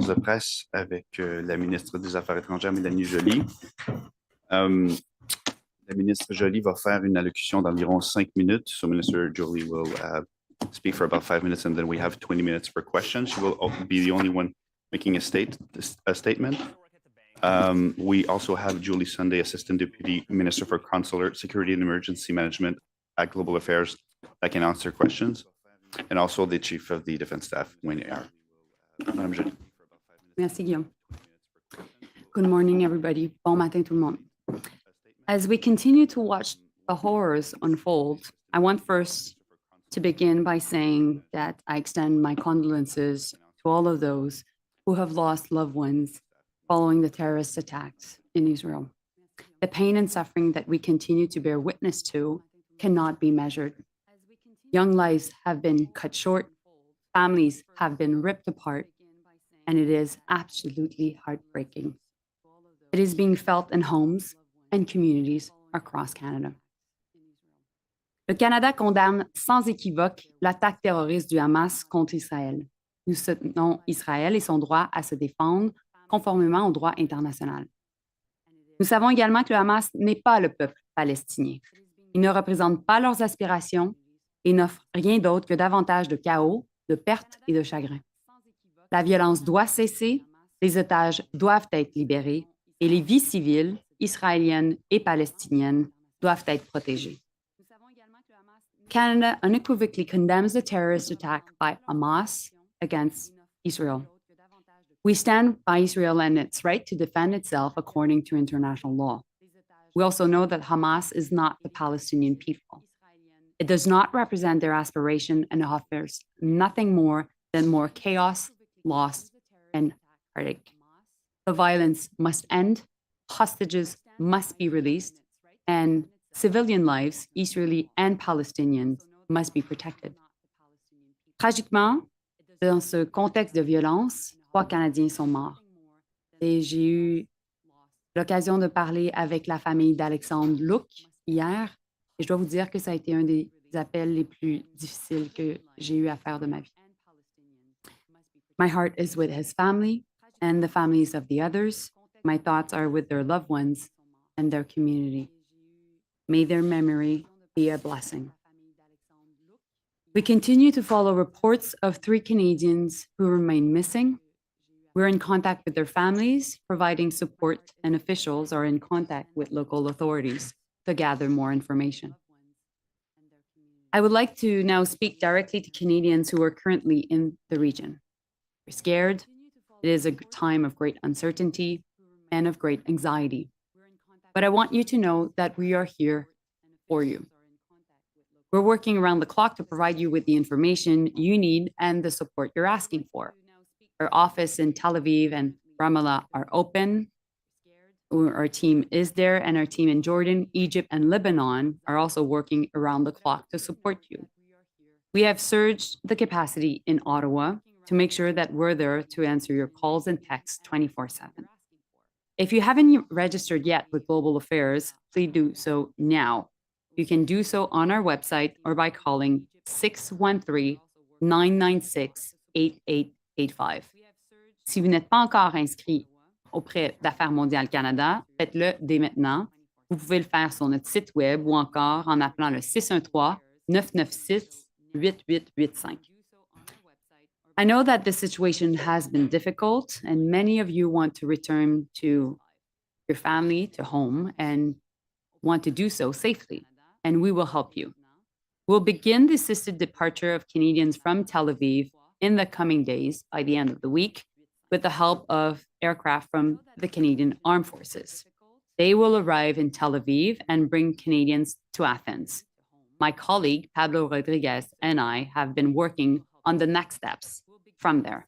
conférence de presse avec la ministre des Affaires étrangères, Melanie Joly. La ministre Joly va faire une allocution d'environ 5 minutes. So Minister Joly will speak for about 5 minutes, and then we have 20 minutes for questions. She will be the only one making a statement. We also have Julie Sunday, Assistant Deputy Minister for Consular, Security and Emergency Management at Global Affairs, that can answer questions, and also the Chief of the Defense Staff, Wayne Ayar. Madame Joly. Merci, Guillaume. Good morning, everybody. Bon matin, tout le monde. As we continue to watch the horrors unfold, I want first to begin by saying that I extend my condolences to all of those who have lost loved ones following the terrorist attacks in Israel. The pain and suffering that we continue to bear witness to cannot be measured. Young lives have been cut short, families have been ripped apart, and it is absolutely heartbreaking. It is being felt in homes and communities across Canada. Le Canada condamne sans équivoque l'attaque terroriste du Hamas contre Israël. Nous soutenons Israël et son droit à se défendre conformément au droit international. Nous savons également que le Hamas n'est pas le peuple palestinien. Il ne représente pas leurs aspirations et n'offre rien d'autre que davantage de chaos, de pertes et de chagrin. La violence doit cesser, les otages doivent être libérés et les vies civiles, israéliennes et palestiniennes, doivent être protégées. Canada unequivocally condemns the terrorist attack by Hamas against Israel. We stand by Israel and its right to defend itself according to international law. We also know that Hamas is not the Palestinian people. It does not represent their aspiration and offers nothing more than more chaos, loss, and heartache. The violence must end, hostages must be released, and civilian lives, Israeli and Palestinian, must be protected. Tragiquement, dans ce contexte de violence, 3 Canadiens sont morts. Et j'ai eu l'occasion de parler avec la famille d'Alexandre Luc hier, et je dois vous dire que ça a été un des appels les plus difficiles que j'ai eu à faire de ma vie. My heart is with his family and the families of the others. My thoughts are with their loved ones and their community. May their memory be a blessing. We continue to follow reports of 3 Canadians who remain missing. We're in contact with their families, providing support, and officials are in contact with local authorities to gather more information. I would like to now speak directly to Canadians who are currently in the region. We're scared. It is a time of great uncertainty and of great anxiety. But I want you to know that we are here for you. We're working around the clock to provide you with the information you need and the support you're asking for. Our office in Tel Aviv and Ramallah are open. Our team is there, and our team in Jordan, Egypt, and Lebanon are also working around the clock to support you. We have surged the capacity in Ottawa to make sure that we're there to answer your calls and texts 24/7. If you haven't registered yet with Global Affairs, please do so now. You can do so on our website or by calling 613-996-8885. Si vous n'êtes pas encore inscrit auprès d'Affaires mondiales Canada, faites-le dès maintenant. Vous pouvez le faire sur notre site web ou encore en appelant le 613-996-8885. I know that this situation has been difficult, and many of you want to return to your family, to home, and want to do so safely, and we will help you. We'll begin the assisted departure of Canadians from Tel Aviv in the coming days by the end of the week with the help of aircraft from the Canadian Armed Forces. They will arrive in Tel Aviv and bring Canadians to Athens. My colleague, Pablo Rodriguez, and I have been working on the next steps from there.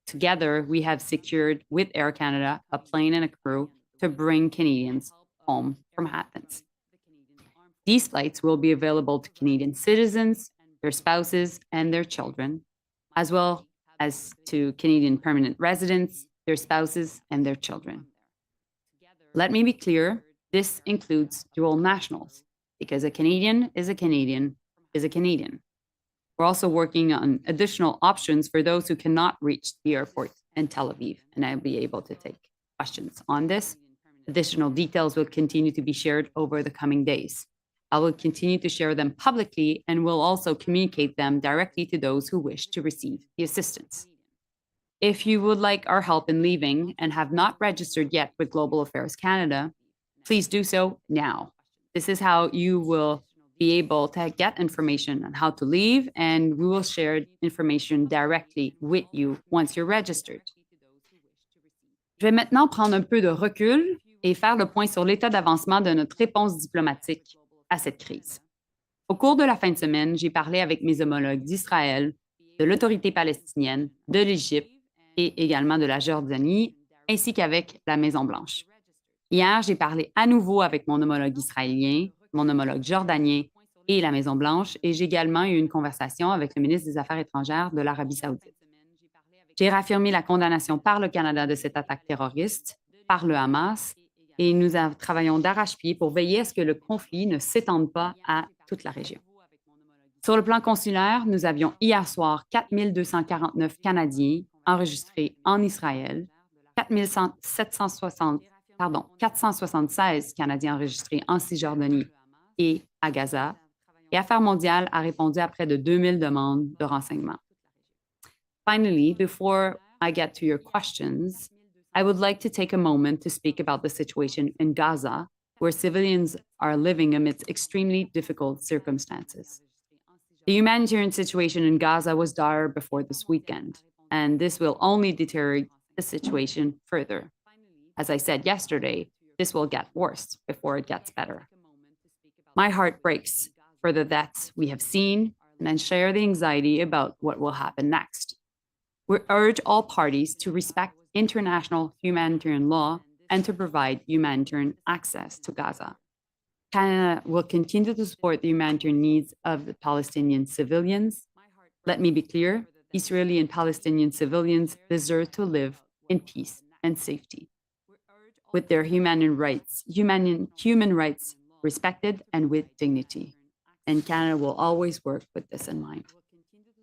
Together, we have secured with Air Canada a plane and a crew to bring Canadians home from Athens. These flights will be available to Canadian citizens, their spouses, and their children, as well as to Canadian permanent residents, their spouses, and their children. Let me be clear, this includes dual nationals, because a Canadian is a Canadian is a Canadian. We're also working on additional options for those who cannot reach the airport and Tel Aviv, and I'll be able to take questions on this. Additional details will continue to be shared over the coming days. I will continue to share them publicly and will also communicate them directly to those who wish to receive the assistance. If you would like our help in leaving and have not registered yet with Global Affairs Canada, please do so now. This is how you will be able to get information on how to leave, and we will share information directly with you once you're registered. Je vais maintenant prendre un peu de recul et faire le point sur l'état d'avancement de notre réponse diplomatique à cette crise. Au cours de la fin de semaine, j'ai parlé avec mes homologues d'Israël, de l'autorité palestinienne, de l'Égypte et également de la Jordanie, ainsi qu'avec la Maison-Blanche. Hier, j'ai parlé à nouveau avec mon homologue israélien, mon homologue jordanien et la Maison-Blanche, et j'ai également eu une conversation avec le ministre des Affaires étrangères de l'Arabie saoudite. J'ai réaffirmé la condamnation par le Canada de cette attaque terroriste, par le Hamas, et nous travaillons d'arrache-pied pour veiller à ce que le conflit ne s'étende pas à toute la région. Sur le plan consulaire, nous avions hier soir 4 249 Canadiens enregistrés en Israël, 476 Canadiens enregistrés en Cisjordanie et à Gaza, et Affaires mondiales a répondu à près de 2000 demandes de renseignements. Finally, before I get to your questions, I would like to take a moment to speak about the situation in Gaza, where civilians are living amidst extremely difficult circumstances. The humanitarian situation in Gaza was dire before this weekend, and this will only deteriorate the situation further. As I said yesterday, this will get worse before it gets better. My heart breaks for the deaths we have seen, and I share the anxiety about what will happen next. We urge all parties to respect international humanitarian law and to provide humanitarian access to Gaza. Canada will continue to support the humanitarian needs of the Palestinian civilians. Let me be clear, Israeli and Palestinian civilians deserve to live in peace and safety, with their human rights respected and with dignity. And Canada will always work with this in mind.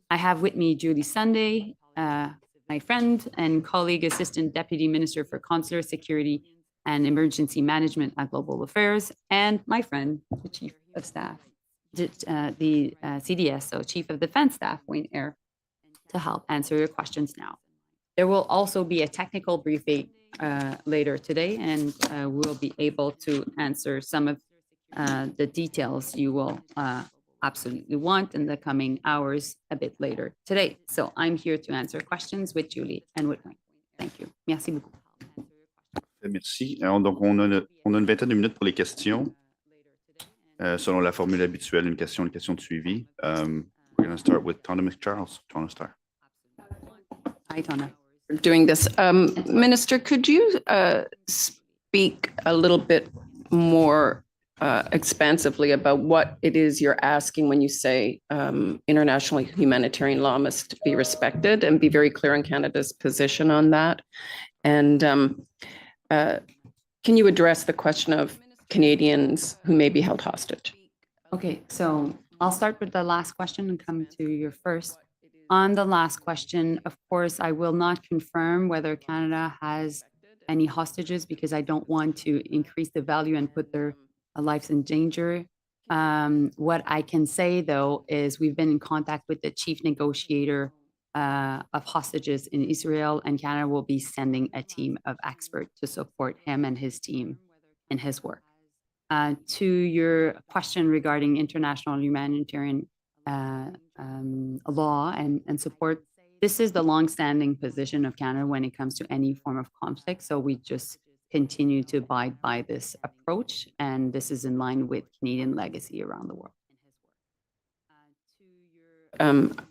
I have with me Julie Sunday, my friend and colleague, Assistant Deputy Minister for Consular Security and Emergency Management at Global Affairs, and my friend, the Chief of Staff, the CDS, so Chief of Defense Staff, Wayne Eyre, to help answer your questions now. There will also be a technical briefing later today, and we'll be able to answer some of the details you will absolutely want in the coming hours a bit later today. So I'm here to answer questions with Julie and with Wayne. Thank you. Merci beaucoup. Merci. Alors, donc, on a une vingtaine de minutes pour les questions. Selon la formule habituelle, une question de suivi. We're going to start with Tana McCharles. Tana, start. Hi, Tana. Doing this. Minister, could you speak a little bit more expansively about what it is you're asking when you say international humanitarian law must be respected, and be very clear on Canada's position on that? And can you address the question of Canadians who may be held hostage? Okay, so I'll start with the last question and come to your first. On the last question, of course, I will not confirm whether Canada has any hostages because I don't want to increase the value and put their lives in danger. What I can say, though, is we've been in contact with the chief negotiator of hostages in Israel, and Canada will be sending a team of experts to support him and his team in his work. To your question regarding international humanitarian law and support, this is the longstanding position of Canada when it comes to any form of conflict. So we just continue to abide by this approach, and this is in line with Canadian legacy around the world.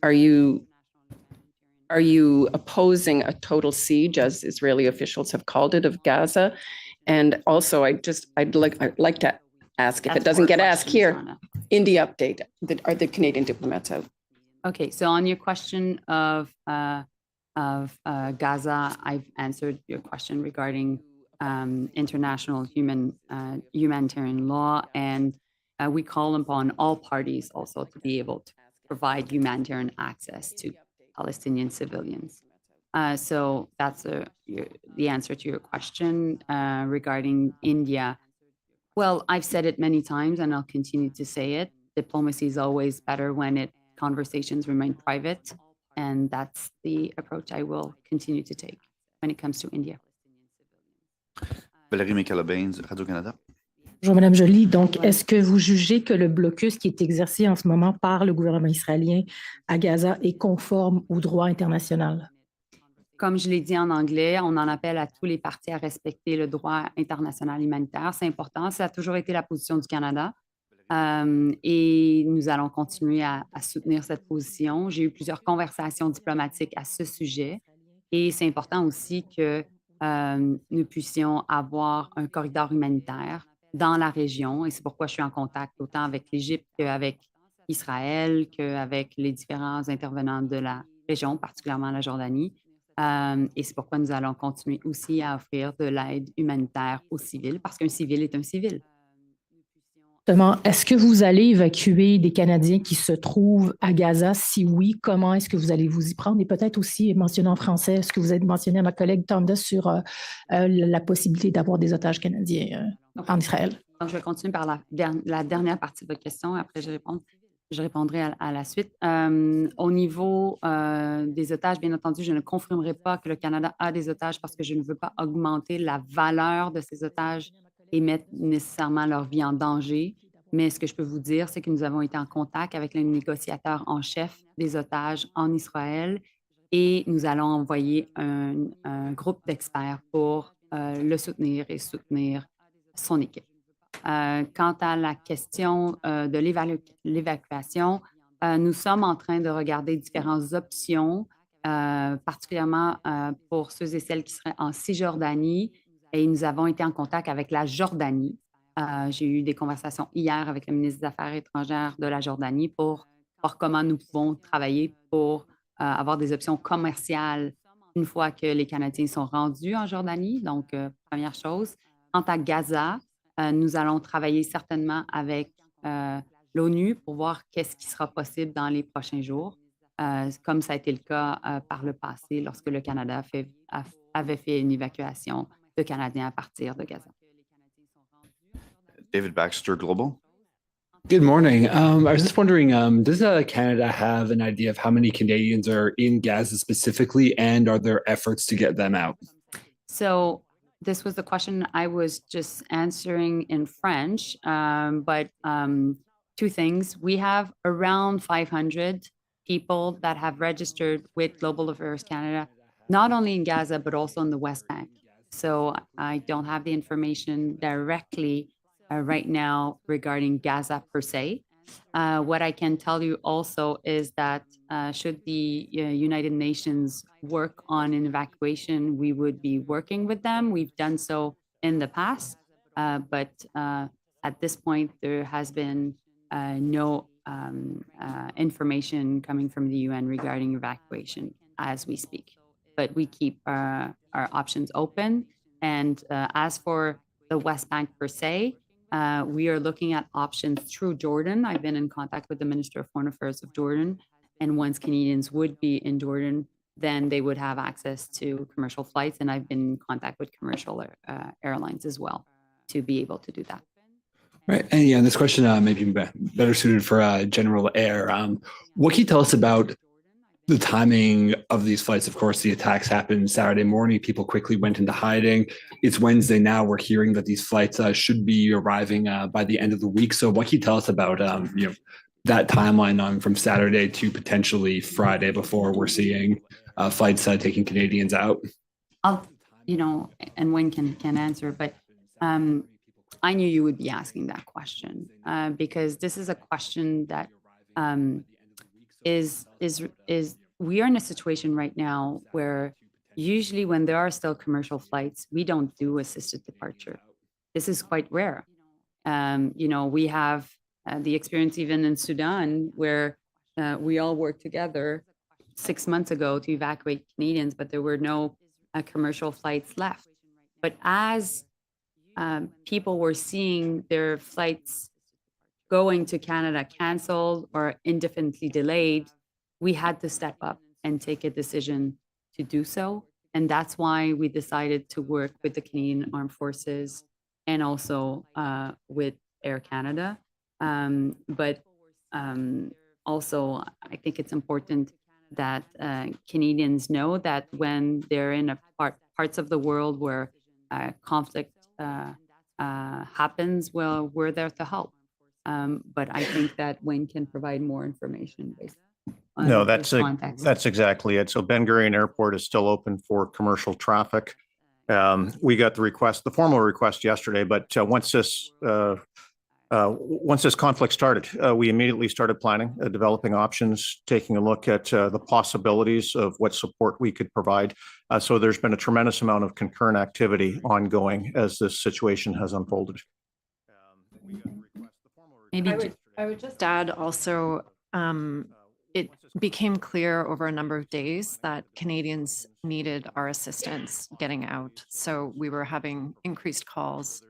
Are you opposing a total siege, as Israeli officials have called it, of Gaza? And also, I'd like to ask, if it doesn't get asked here, in the update, are the Canadian diplomats out? Okay, so on your question of Gaza, I've answered your question regarding international humanitarian law, and we call upon all parties also to be able to provide humanitarian access to Palestinian civilians. So that's the answer to your question regarding India. Well, I've said it many times and I'll continue to say it. Diplomacy is always better when conversations remain private. And that's the approach I will continue to take when it comes to India. Valérie Mécalobin, Radio-Canada. Bonjour, Madame Joly. Donc, est-ce que vous jugez que le blocus qui est exercé en ce moment par le gouvernement israélien à Gaza est conforme au droit international? Comme je l'ai dit en anglais, on en appelle à tous les partis à respecter le droit international humanitaire. C'est important. Ça a toujours été la position du Canada. Et nous allons continuer à soutenir cette position. J'ai eu plusieurs conversations diplomatiques à ce sujet. Et c'est important aussi que nous puissions avoir un corridor humanitaire dans la région. Et c'est pourquoi je suis en contact autant avec l'Égypte qu'avec Israël, qu'avec les différents intervenants de la région, particulièrement la Jordanie. Et c'est pourquoi nous allons continuer aussi à offrir de l'aide humanitaire aux civils, parce qu'un civil est un civil. Justement, est-ce que vous allez évacuer des Canadiens qui se trouvent à Gaza? Si oui, comment est-ce que vous allez vous y prendre? Et peut-être aussi mentionner en français ce que vous avez mentionné à ma collègue Tanda sur la possibilité d'avoir des otages canadiens en Israël. Donc, je vais continuer par la dernière partie de votre question. Après, je répondrai à la suite. Au niveau des otages, bien entendu, je ne confirmerai pas que le Canada a des otages parce que je ne veux pas augmenter la valeur de ces otages et mettre nécessairement leur vie en danger. Mais ce que je peux vous dire, c'est que nous avons été en contact avec le négociateur en chef des otages en Israël et nous allons envoyer un groupe d'experts pour le soutenir et soutenir son équipe. Quant à la question de l'évacuation, nous sommes en train de regarder différentes options, particulièrement pour ceux et celles qui seraient en Cisjordanie. Et nous avons été en contact avec la Jordanie. J'ai eu des conversations hier avec le ministre des Affaires étrangères de la Jordanie pour voir comment nous pouvons travailler pour avoir des options commerciales une fois que les Canadiens sont rendus en Jordanie. Donc, première chose. Quant à Gaza, nous allons travailler certainement avec l'ONU pour voir qu'est-ce qui sera possible dans les prochains jours, comme ça a été le cas par le passé lorsque le Canada avait fait une évacuation de Canadiens à partir de Gaza. David Baxter, Global. Good morning. I was just wondering, does Canada have an idea of how many Canadians are in Gaza specifically, and are there efforts to get them out? So this was the question I was just answering in French, but two things. We have around 500 people that have registered with Global Affairs Canada, not only in Gaza, but also in the West Bank. So I don't have the information directly right now regarding Gaza per se. What I can tell you also is that should the United Nations work on an evacuation, we would be working with them. We've done so in the past, but at this point, there has been no information coming from the UN regarding evacuation as we speak. But we keep our options open. And as for the West Bank per se, we are looking at options through Jordan. I've been in contact with the Minister of Foreign Affairs of Jordan. And once Canadians would be in Jordan, then they would have access to commercial flights. And I've been in contact with commercial airlines as well to be able to do that. Right. And yeah, this question may be better suited for General Air. What can you tell us about the timing of these flights? Of course, the attacks happened Saturday morning. People quickly went into hiding. It's Wednesday now. We're hearing that these flights should be arriving by the end of the week. So what can you tell us about that timeline from Saturday to potentially Friday before we're seeing flights taking Canadians out? And Wayne can answer, but I knew you would be asking that question because this is a question that is we are in a situation right now where usually when there are still commercial flights, we don't do assisted departure. This is quite rare. We have the experience even in Sudan where we all worked together 6 months ago to evacuate Canadians, but there were no commercial flights left. But as people were seeing their flights going to Canada canceled or indefinitely delayed, we had to step up and take a decision to do so. And that's why we decided to work with the Canadian Armed Forces and also with Air Canada. But also, I think it's important that Canadians know that when they're in parts of the world where conflict happens, well, we're there to help. But I think that Wayne can provide more information based on No, this context. that's exactly it. So Ben Gurion Airport is still open for commercial traffic. We got the formal request yesterday, but once this conflict started, we immediately started planning, developing options, taking a look at the possibilities of what support we could provide. So there's been a tremendous amount of concurrent activity ongoing as this situation has unfolded. Maybe I would just add also, it became clear over a number of days that Canadians needed our assistance getting out. So we were having increased calls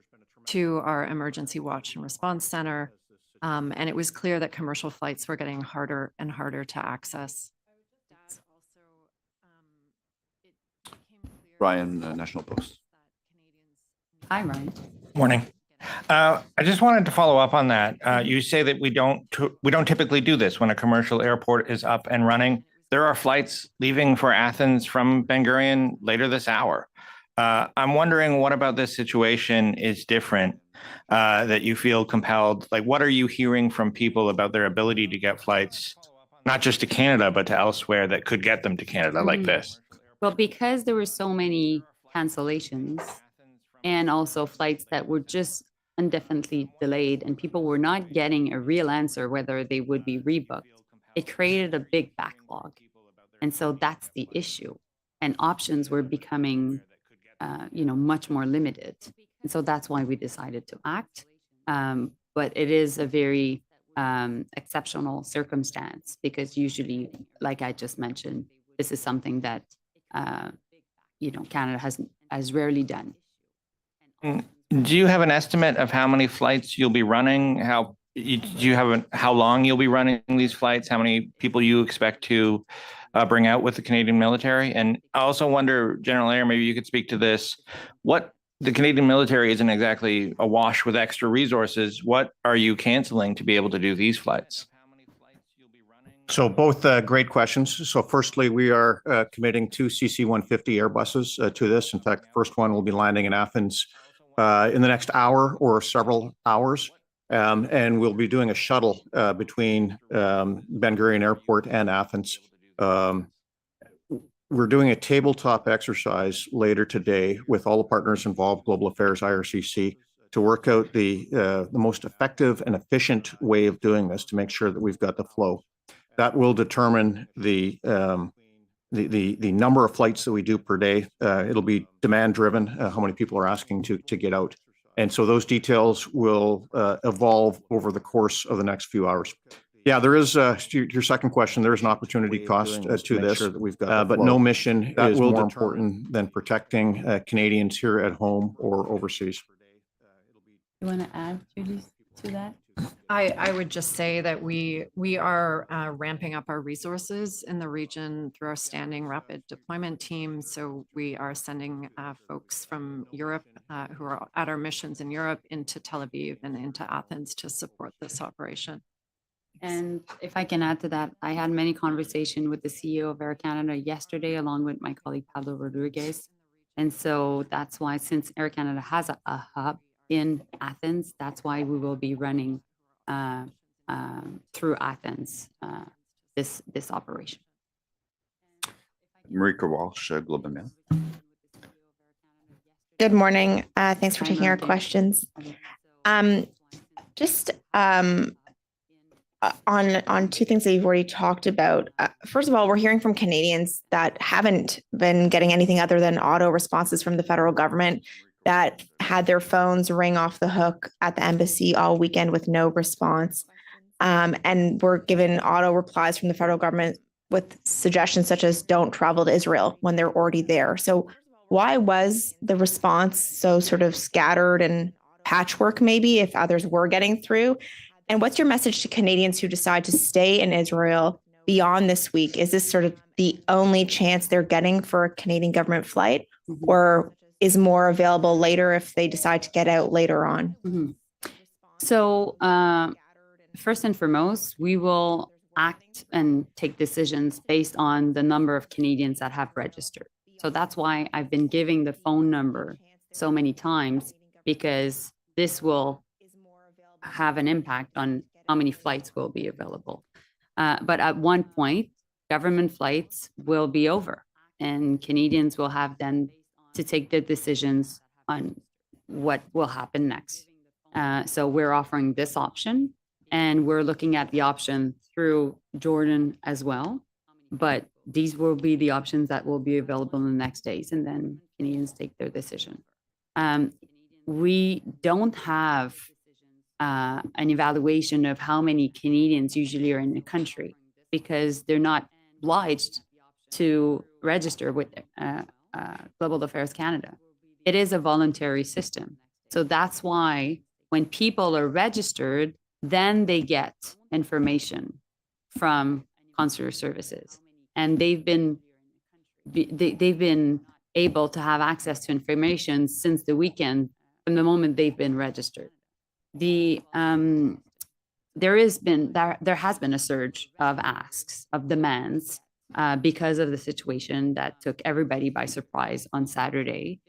to our emergency watch and response center. And it was clear that commercial flights were getting harder and harder to access. Ryan, National Post. Hi, Ryan. Morning. I just wanted to follow up on that. You say that we don't typically do this when a commercial airport is up and running. There are flights leaving for Athens from Ben Gurion later this hour. I'm wondering what about this situation is different that you feel compelled? Like, what are you hearing from people about their ability to get flights, not just to Canada, but to elsewhere that could get them to Canada like this? Well, because there were so many cancellations and also flights that were just indefinitely delayed and people were not getting a real answer whether they would be rebooked, it created a big backlog. And so that's the issue. And options were becoming, much more limited. And so that's why we decided to act. But it is a very exceptional circumstance because usually, like I just mentioned, this is something that, Canada has rarely done. Do you have an estimate of how many flights you'll be running? Do you have how long you'll be running these flights? How many people you expect to bring out with the Canadian military? And I also wonder, General Ayer, maybe you could speak to this. What the Canadian military isn't exactly awash with extra resources. What are you canceling to be able to do these flights? So both great questions. So firstly, we are committing 2 CC-150 Airbuses to this. In fact, the first one will be landing in Athens in the next hour or several hours. And we'll be doing a shuttle between Ben Gurion Airport and Athens. We're doing a tabletop exercise later today with all the partners involved, Global Affairs, IRCC, to work out the most effective and efficient way of doing this to make sure that we've got the flow. That will determine the number of flights that we do per day. It'll be demand driven, how many people are asking to get out. And so those details will evolve over the course of the next few hours. Yeah, there is, your second question, there is an opportunity cost to this, sure that we've got but no mission is more important than protecting Canadians here at home or overseas. You want to add, Judy, to that? I would just say that we are ramping up our resources in the region through our standing rapid deployment team. So we are sending folks from Europe who are at our missions in Europe into Tel Aviv and into Athens to support this operation. And if I can add to that, I had many conversations with the CEO of Air Canada yesterday, along with my colleague Pablo Rodriguez. And so that's why, since Air Canada has a hub in Athens, that's why we will be running through Athens this operation. Marika Walsh, Globe and Mail. Good morning. Thanks for Hi, taking our Marika. questions. Just on two things that you've already talked about. First of all, we're hearing from Canadians that haven't been getting anything other than auto responses from the federal government, that had their phones ring off the hook at the embassy all weekend with no response. And were given auto replies from the federal government with suggestions such as don't travel to Israel when they're already there. So why was the response so sort of scattered and patchwork maybe if others were getting through? And what's your message to Canadians who decide to stay in Israel beyond this week? Is this sort of the only chance they're getting for a Canadian government flight, Mhm. or is more available later if they decide to get out later on? Mhm. So, first and foremost, we will act and take decisions based on the number of Canadians that have registered. So that's why I've been giving the phone number so many times, because this will have an impact on how many flights will be available. But at one point, government flights will be over, and Canadians will have then to take the decisions on what will happen next. So we're offering this option, and we're looking at the option through Jordan as well. But these will be the options that will be available in the next days, and then Canadians take their decision. We don't have an evaluation of how many Canadians usually are in the country, because they're not obliged to register with Global Affairs Canada. It is a voluntary system. So that's why when people are registered, then they get information from consular services, and they've been able to have access to information since the weekend from the moment they've been registered. There has been a surge of asks, of demands, because of the situation that took everybody by surprise on Saturday.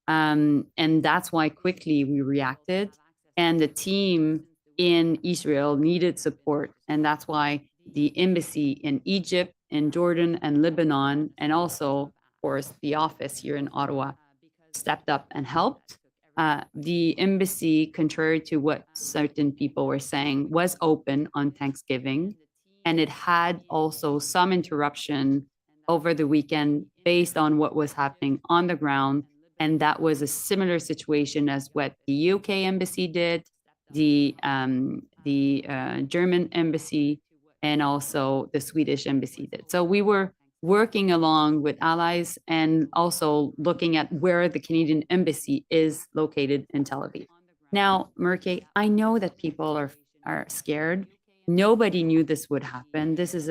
And that's why quickly we reacted, and the team in Israel needed support. And that's why the embassy in Egypt, in Jordan and Lebanon, and also, of course, the office here in Ottawa stepped up and helped. The embassy, contrary to what certain people were saying, was open on Thanksgiving, and it had also some interruption over the weekend based on what was happening on the ground. And that was a similar situation as what the UK embassy did, the German embassy, and also the Swedish embassy did. So we were working along with allies and also looking at where the Canadian embassy is located in Tel Aviv. Now, Murke, I know that people are scared. Nobody knew this would happen. This is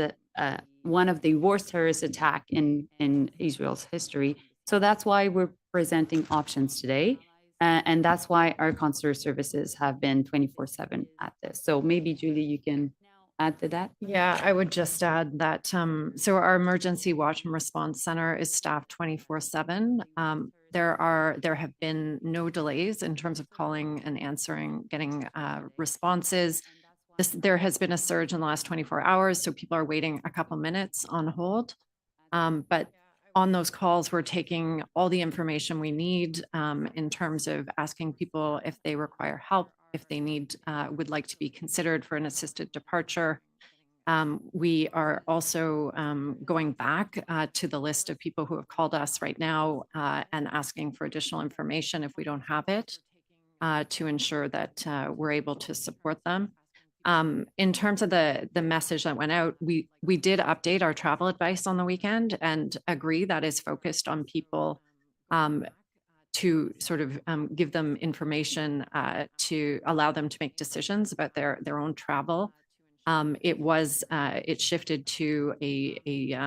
one of the worst terrorist attack in Israel's history. So that's why we're presenting options today. And that's why our consular services have been 24/7 at this. So maybe, Julie, you can add to that? Yeah, I would just add that, so our Emergency Watch and Response Center is staffed 24/7. There have been no delays in terms of calling and answering, getting responses. There has been a surge in the last 24 hours, so people are waiting a couple minutes on hold. But on those calls, we're taking all the information we need in terms of asking people if they require help, if they would like to be considered for an assisted departure. We are also going back to the list of people who have called us right now and asking for additional information if we don't have it, to ensure that we're able to support them. In terms of the message that went out, we did update our travel advice on the weekend and agree that is focused on people to sort of give them information to allow them to make decisions about their own travel. It shifted to a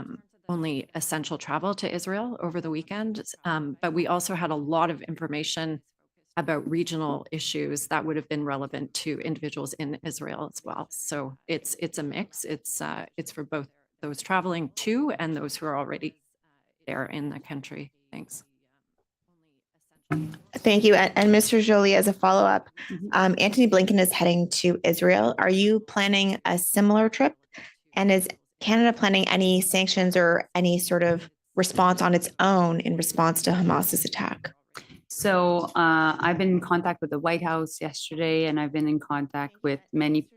only essential travel to Israel over the weekend, but we also had a lot of information about regional issues that would have been relevant to individuals in Israel as well. So it's a mix. It's for both those traveling to and those who are already there in the country. Thanks. Thank you. And Mr. Joly, as a follow-up, Antony Blinken is heading to Israel. Are you planning a similar trip? And is Canada planning any sanctions or any sort of response on its own in response to Hamas's attack? So I've been in contact with the White House yesterday, and I've been in contact with many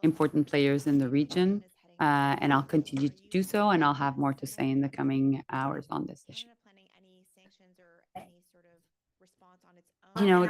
important players in the region, and I'll continue to do so, and I'll have more to say in the coming hours on this issue. You know,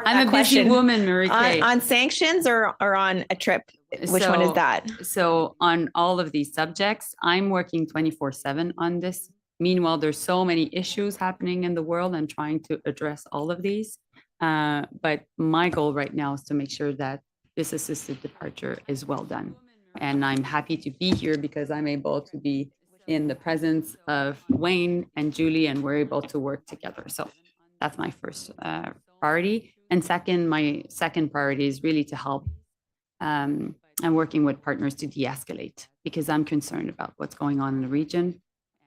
I'm a busy woman, Marie-Kay. On sanctions or on a trip? Which one is that? So on all of these subjects, I'm working 24/7 on this. Meanwhile, there's so many issues happening in the world and trying to address all of these. But my goal right now is to make sure that this assisted departure is well done. And I'm happy to be here because I'm able to be in the presence of Wayne and Julie, and we're able to work together. So that's my first priority. And second, my second priority is really to help and working with partners to de-escalate, because I'm concerned about what's going on in the region.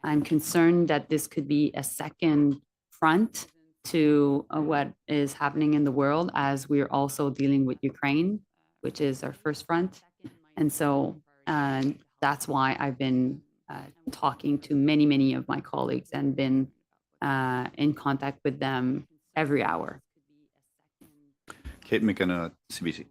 I'm concerned that this could be a second front to what is happening in the world, as we're also dealing with Ukraine, which is our first front. And so that's why I've been talking to many of my colleagues and been in contact with them every hour. Kate McKenna, CBC.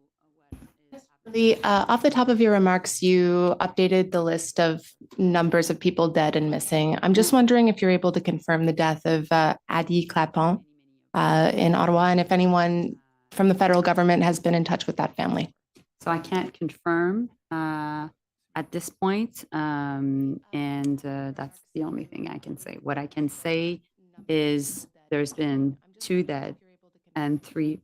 Off the top of your remarks, you updated the list of numbers of people dead and missing. I'm just wondering if you're able to confirm the death of Adi Clapon in Ottawa, and if anyone from the federal government has been in touch with that family. So I can't confirm at this point, and that's the only thing I can say. What I can say is there's been 2 dead and 3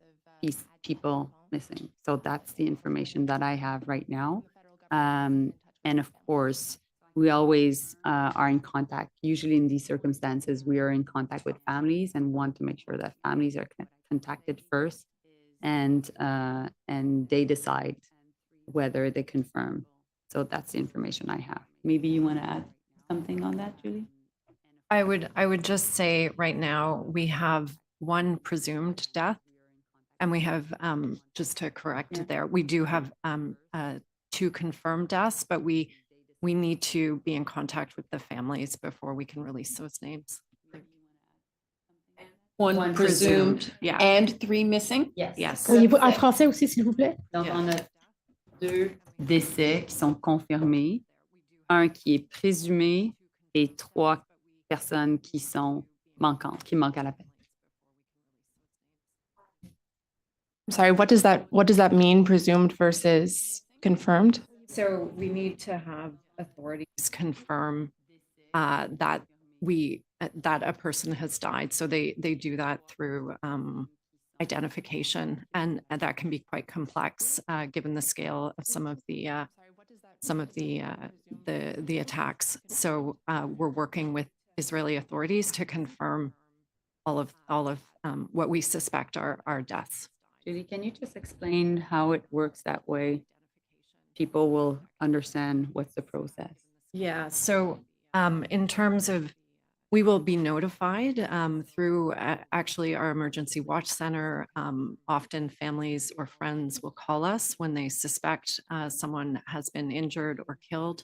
people missing. So that's the information that I have right now. And of course, we always are in contact. Usually in these circumstances, we are in contact with families and want to make sure that families are contacted first, and they decide whether they confirm. So that's the information I have. Maybe you want to add something on that, Julie? I would just say right now we have 1 presumed death, and we have, just to correct there, we do have 2 confirmed deaths, but we need to be in contact with the families before we can release those names. One presumed Yeah. and 3 missing? Yes. Pourriez-vous en français aussi, s'il vous plaît? Donc, on a 2 décès qui sont confirmés, 1 qui est présumé et 3 personnes qui sont manquantes, qui manquent à l'appel. I'm sorry, what does that mean, presumed versus confirmed? So we need to have authorities confirm that a person has died. So they do that through identification, and that can be quite complex given the scale of some of the attacks. So we're working with Israeli authorities to confirm all of what we suspect are deaths. Julie, can you just explain how it works that way? People will understand what's the process. Yeah, so in terms of, we will be notified through actually our emergency watch center. Often families or friends will call us when they suspect someone has been injured or killed.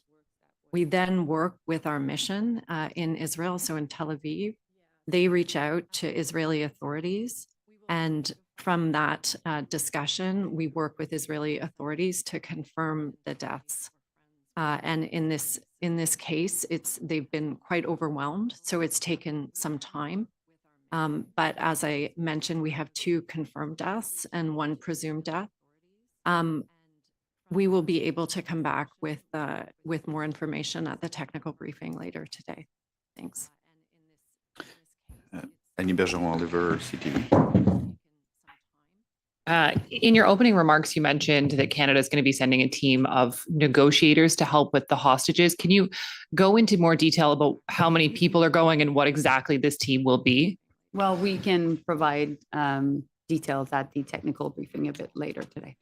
We then work with our mission in Israel, so in Tel Aviv. They reach out to Israeli authorities, and from that discussion, we work with Israeli authorities to confirm the deaths. And in this case, they've been quite overwhelmed, so it's taken some time. But as I mentioned, we have 2 confirmed deaths and 1 presumed death. We will be able to come back with more information at the technical briefing later today. Thanks. Annie Bergeron-Oliver, CTV. In your opening remarks, you mentioned that Canada is going to be sending a team of negotiators to help with the hostages. Can you go into more detail about how many people are going and what exactly this team will be? Well, we can provide details at the technical briefing a bit later today.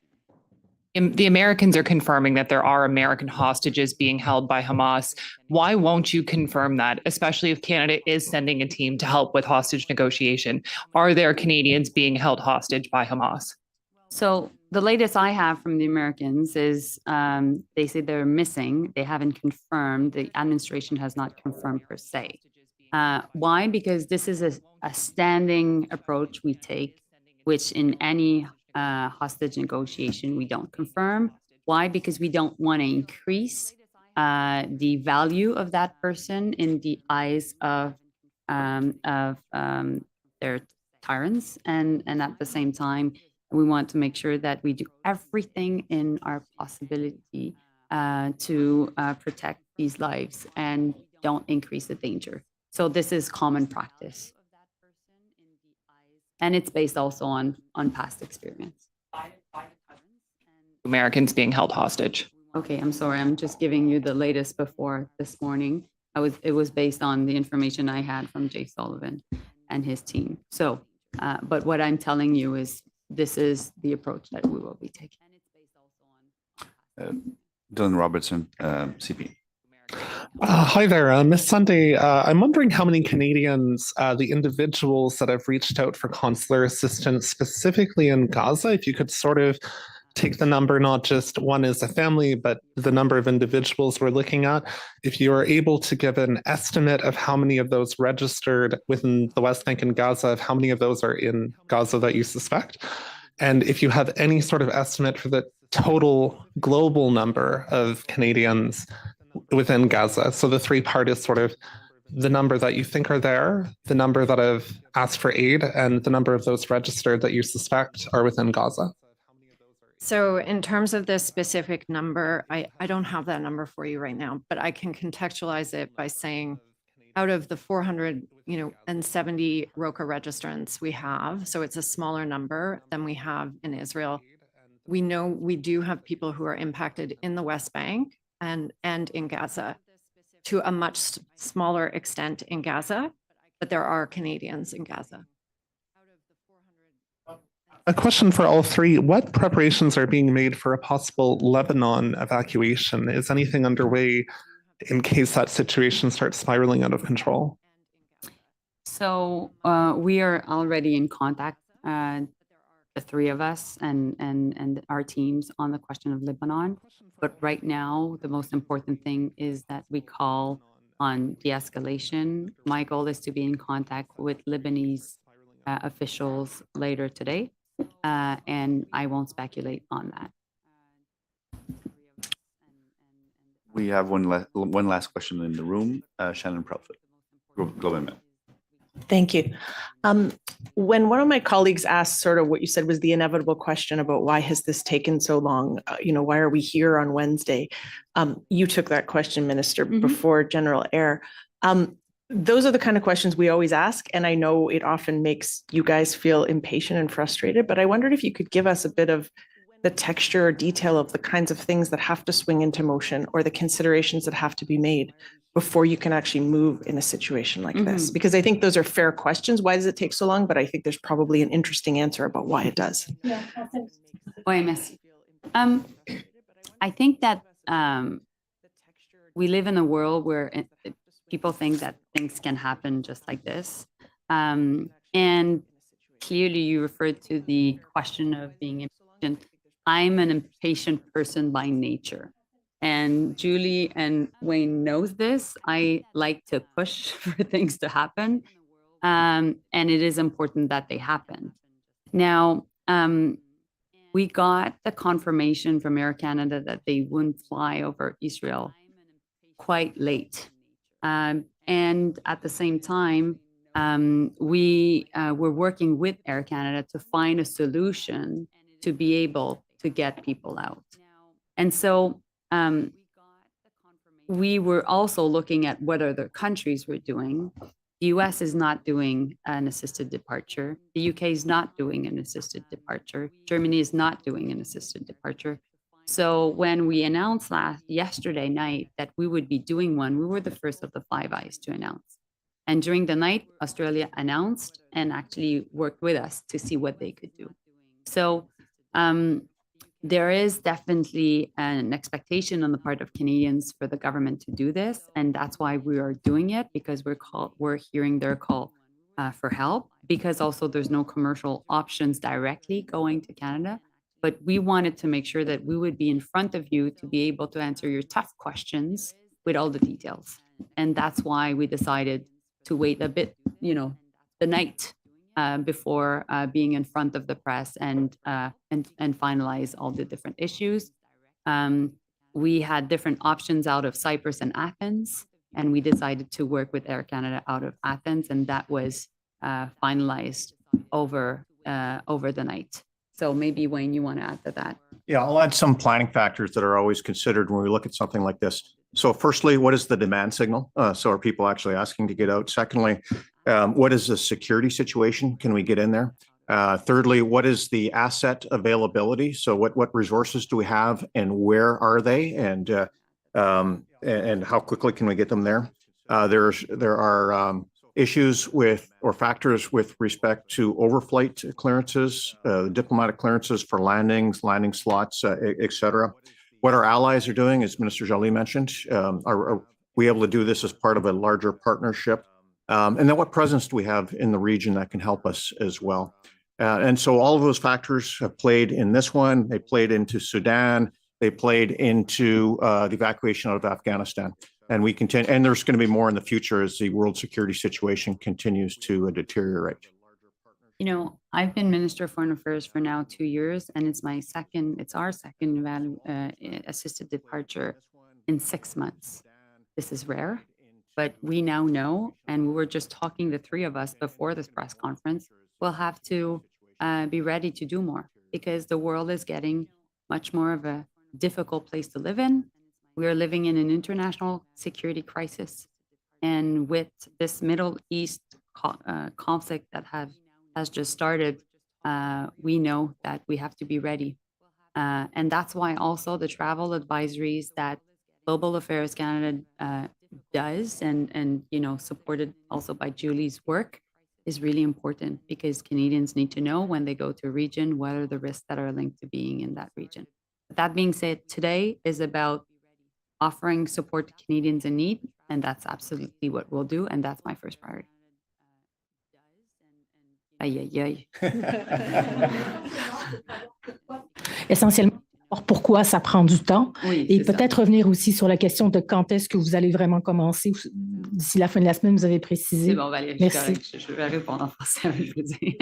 The Americans are confirming that there are American hostages being held by Hamas. Why won't you confirm that, especially if Canada is sending a team to help with hostage negotiation? Are there Canadians being held hostage by Hamas? So the latest I have from the Americans is they say they're missing. They haven't confirmed. The administration has not confirmed per se. Why? Because this is a standing approach we take, which in any hostage negotiation we don't confirm. Why? Because we don't want to increase the value of that person in the eyes of their tyrants, and at the same time we want to make sure that we do everything in our possibility to protect these lives and don't increase the danger. So this is common practice. And it's based also on past experience. Americans being held hostage. Okay, I'm sorry. I'm just giving you the latest before this morning. It was based on the information I had from Jay Sullivan and his team. So, but what I'm telling you is this is the approach that we will be taking. Dylan Robertson, CP. Hi there, Miss Sunday. I'm wondering how many Canadians, the individuals that have reached out for consular assistance specifically in Gaza, if you could sort of take the number, not just one as a family, but the number of individuals we're looking at. If you are able to give an estimate of how many of those registered within the West Bank and Gaza, of how many of those are in Gaza that you suspect. And if you have any sort of estimate for the total global number of Canadians within Gaza. So the three-part is sort of the number that you think are there, the number that have asked for aid, and the number of those registered that you suspect are within Gaza. So in terms of this specific number, I don't have that number for you right now, but I can contextualize it by saying out of the 470 ROCA registrants we have, so it's a smaller number than we have in Israel. We know we do have people who are impacted in the West Bank and in Gaza to a much smaller extent in Gaza, but there are Canadians in Gaza. A question for all three. What preparations are being made for a possible Lebanon evacuation? Is anything underway in case that situation starts spiraling out of control? So we are already in contact, the three of us and our teams on the question of Lebanon. But right now, the most important thing is that we call on de-escalation. My goal is to be in contact with Lebanese officials later today, and I won't speculate on that. We have one last question in the room. Shannon Proudfoot, Global Mail. Thank you. When one of my colleagues asked sort of what you said was the inevitable question about why has this taken so long, why are we here on Wednesday? You took that question, Minister, before General Eyre. Those are the kind of questions we always ask, and I know it often makes you guys feel impatient and frustrated, but I wondered if you could give us a bit of the texture or detail of the kinds of things that have to swing into motion or the considerations that have to be made before you can actually move in a situation like this? Because I think those are fair questions. Why does it take so long? But I think there's probably an interesting answer about why it does. Yeah, I think that we live in a world where people think that things can happen just like this. And clearly you referred to the question of being impatient. I'm an impatient person by nature. And Julie and Wayne knows this. I like to push for things to happen. And it is important that they happen. Now, we got the confirmation from Air Canada that they wouldn't fly over Israel quite late. And at the same time, we were working with Air Canada to find a solution to be able to get people out. And so we were also looking at what other countries were doing. The US is not doing an assisted departure. The UK is not doing an assisted departure. Germany is not doing an assisted departure. So when we announced yesterday night that we would be doing one, we were the first of the Five Eyes to announce. And during the night, Australia announced and actually worked with us to see what they could do. So there is definitely an expectation on the part of Canadians for the government to do this. And that's why we are doing it, because we're hearing their call for help, because also there's no commercial options directly going to Canada. But we wanted to make sure that we would be in front of you to be able to answer your tough questions with all the details. And that's why we decided to wait a bit, the night before being in front of the press and finalize all the different issues. We had different options out of Cyprus and Athens, and we decided to work with Air Canada out of Athens, and that was finalized over the night. So maybe, Wayne, you want to add to that? Yeah, I'll add some planning factors that are always considered when we look at something like this. So firstly, what is the demand signal? So are people actually asking to get out? Secondly, what is the security situation? Can we get in there? Thirdly, what is the asset availability? So what resources do we have and where are they? And how quickly can we get them there? There are issues with or factors with respect to overflight clearances, diplomatic clearances for landings, landing slots, et cetera. What our allies are doing, as Minister Joly mentioned, are we able to do this as part of a larger partnership? And then what presence do we have in the region that can help us as well? And so all of those factors have played in this one. They played into Sudan. They played into the evacuation out of Afghanistan. And we continue, and there's going to be more in the future as the world security situation continues to deteriorate. You know, I've been Minister of Foreign Affairs for now 2 years, and it's our second assisted departure in 6 months. This is rare, but we now know, and we were just talking, the three of us, before this press conference, we'll have to be ready to do more because the world is getting much more of a difficult place to live in. We are living in an international security crisis. And with this Middle East conflict that has just started, we know that we have to be ready. And that's why also the travel advisories that Global Affairs Canada does, and you know, supported also by Julie's work, is really important because Canadians need to know when they go to a region what are the risks that are linked to being in that region. But that being said, today is about offering support to Canadians in need, and that's absolutely what we'll do, and that's my first priority. Aïe, aïe, aïe. Essentiellement, pourquoi ça prend du temps Oui, et c'est peut-être revenir aussi sur la question de quand est-ce que vous allez vraiment commencer. D'ici la fin de la semaine, vous avez précisé. C'est bon, Valérie, Merci. je vais répondre en français, je vous dis.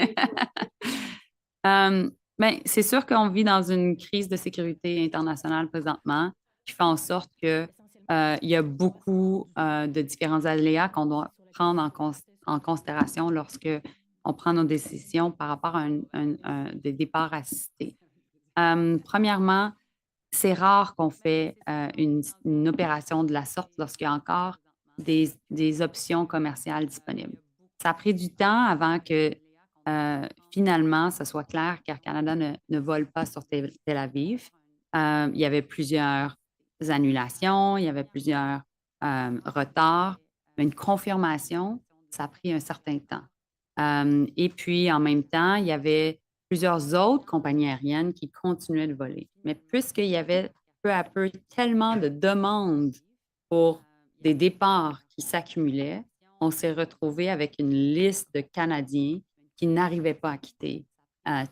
Ben, c'est sûr qu'on vit dans une crise de sécurité internationale présentement qui fait en sorte que il y a beaucoup de différents aléas qu'on doit prendre en considération lorsque on prend nos décisions par rapport à des départs assistés. Premièrement, c'est rare qu'on fait une opération de la sorte lorsqu'il y a encore des options commerciales disponibles. Ça a pris du temps avant que finalement, ça soit clair qu'Air Canada ne vole pas sur Tel Aviv. Il y avait plusieurs annulations, il y avait plusieurs retards. Une confirmation, ça a pris un certain temps. Et puis, en même temps, il y avait plusieurs autres compagnies aériennes qui continuaient de voler. Mais puisqu'il y avait peu à peu tellement de demandes pour des départs qui s'accumulaient, on s'est retrouvé avec une liste de Canadiens qui n'arrivaient pas à quitter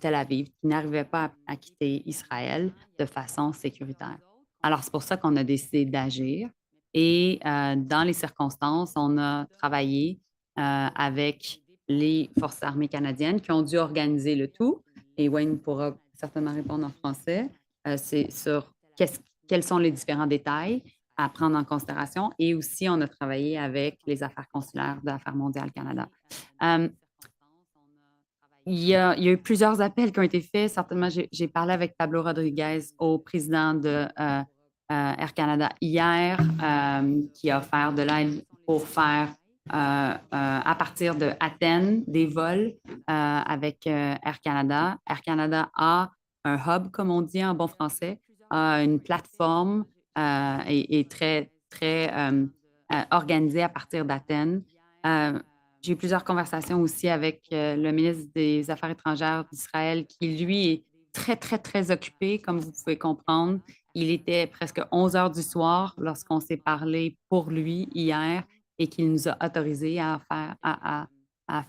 Tel Aviv, qui n'arrivaient pas à quitter Israël de façon sécuritaire. Alors, c'est pour ça qu'on a décidé d'agir. Et dans les circonstances, on a travaillé avec les forces armées canadiennes qui ont dû organiser le tout. Et Wayne pourra certainement répondre en français. C'est sur quels sont les différents détails à prendre en considération. Et aussi, on a travaillé avec les affaires consulaires de l'Affaires mondiales Canada. Il y a eu plusieurs appels qui ont été faits. Certainement, j'ai parlé avec Pablo Rodriguez, au président de Air Canada hier, qui a offert de l'aide pour faire à partir de Athènes des vols avec Air Canada. Air Canada a un hub, comme on dit en bon français, a une plateforme et très, très organisée à partir d'Athènes. J'ai eu plusieurs conversations aussi avec le ministre des Affaires étrangères d'Israël qui, lui, est très, très, très occupé, comme vous pouvez comprendre. Il était presque 11 heures du soir lorsqu'on s'est parlé pour lui hier et qu'il nous a autorisé à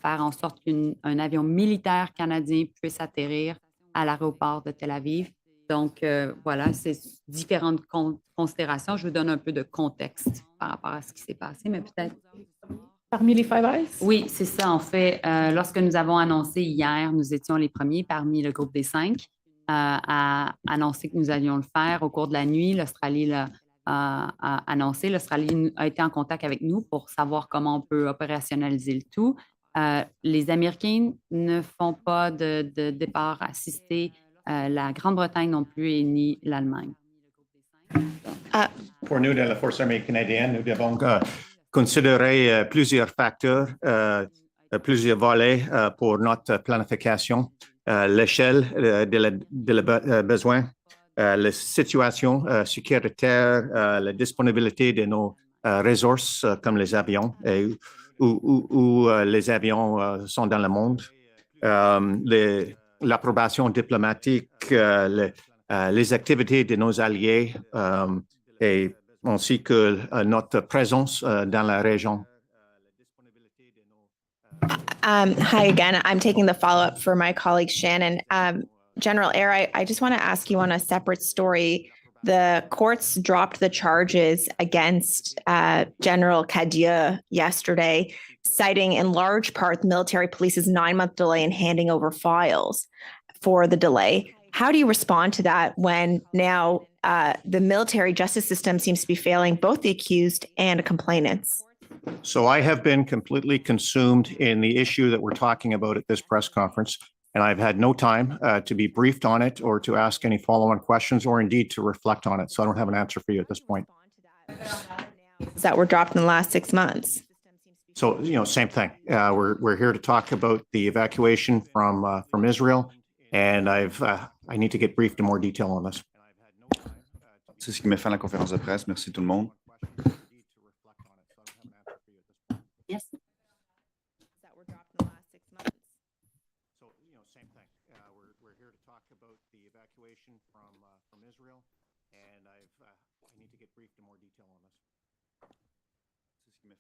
faire en sorte qu'un avion militaire canadien puisse atterrir à l'aéroport de Tel Aviv. Donc, voilà, c'est différentes considérations. Je vous donne un peu de contexte par rapport à ce qui s'est passé, mais peut-être... Parmi les Five Eyes? Oui, c'est ça. En fait, lorsque nous avons annoncé hier, nous étions les premiers parmi le groupe des 5 à annoncer que nous allions le faire. Au cours de la nuit, l'Australie l'a annoncé. L'Australie a été en contact avec nous pour savoir comment on peut opérationnaliser le tout. Les Américains ne font pas de départ assisté. La Grande-Bretagne non plus et ni l'Allemagne. Pour nous, dans la Force armée canadienne, nous devons considérer plusieurs facteurs. plusieurs volets pour notre planification, l'échelle de besoins, la situation sécuritaire, la disponibilité de nos ressources comme les avions et où les avions sont dans le monde, l'approbation diplomatique, les activités de nos alliés et ainsi que notre présence dans la région. Hi again. I'm taking the follow-up for my colleague Shannon. General Eyre, I just want to ask you on a separate story. The courts dropped the charges against General Cadieux yesterday, citing in large part the military police's 9-month delay in handing over files for the delay. How do you respond to that when now the military justice system seems to be failing both the accused and complainants? So I have been completely consumed in the issue that we're talking about at this press conference, and I've had no time to be briefed on it or to ask any follow-on questions or indeed to reflect on it. So I don't have an answer for you at this point. That were dropped in the last 6 months. So, same thing. We're here to talk about the evacuation from Israel, and I need to get briefed in more detail on this. C'est ce qui met fin à la conférence de presse. Merci tout le monde. Yes. That were dropped in the last 6 months. So, same thing. We're here to talk about the evacuation from Israel, and I need to get briefed in more detail on this.